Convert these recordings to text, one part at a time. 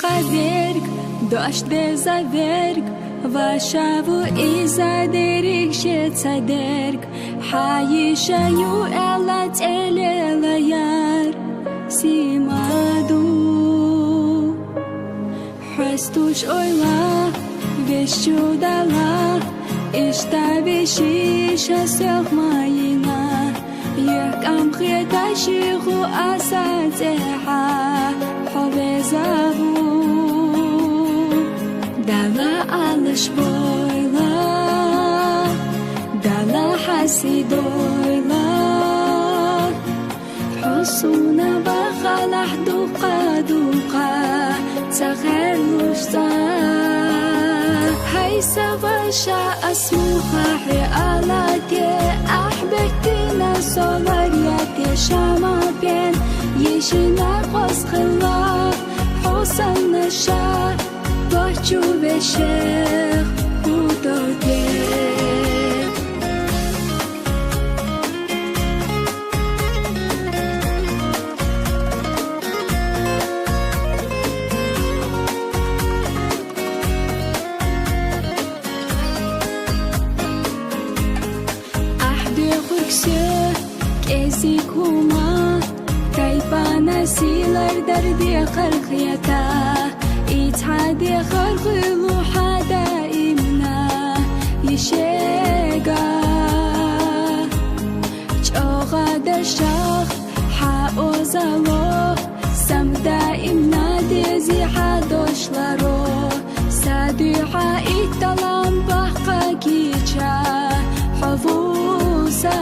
хаверг, дождь безаверг, вашаву изадерик шецадерг, хаишаю элат элелаяр, симаду. Хастуш ойла, вещудала, иштабиши шасях майина, якам хеташиху асатеха, хобезаву. Дала алыш бойла, дала хасидойла, حسونا بخلح دوقا دوقا تغير لشتا هاي سواشا اسموها حيالاتي احبكتنا صولارياتي شاما بين يشينا قوس خلا حسن نشا بحجو بشيخ بودوتي كيزيكوما كيفانا سيلر دردي خرخيتا إتحادي خرخلو حدا إمنا يشيغا جوغا دشاخ حاو زالو سمدا إمنا ديزي حادوش لارو سادوحا إتلام بحقا كيچا حفوسا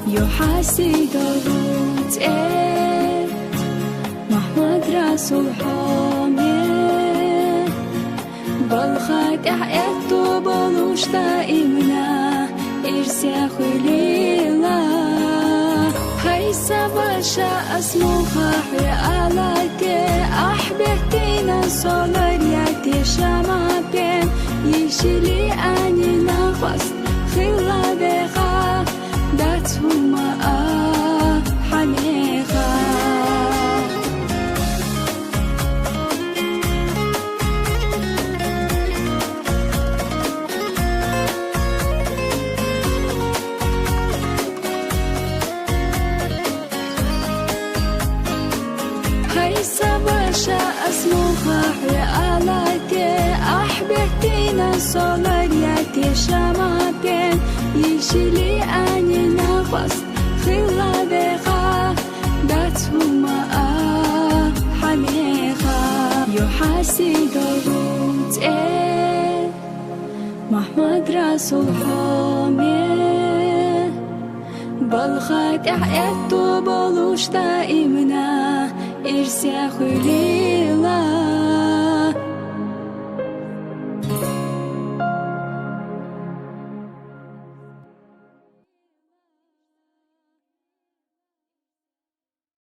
يحاسد الروت محمد رسول حامي بالخات احياتو بلوش دائمنا ارسيخ ليلا هاي سباشا اسموها حيالاتي احبتينا صولارياتي شما بين يشيلي اني نفس خلا بغا داتهما حنيخا هاي سباشا اسموها حيالاتي احبتينا صولارياتي شما بين يشيلي اني نفس خلا بغا داتهما حنيخا يحاسد الروت محمد رسول حامي بالخات احياتو بلوش دائمنا ارسيخ ليلا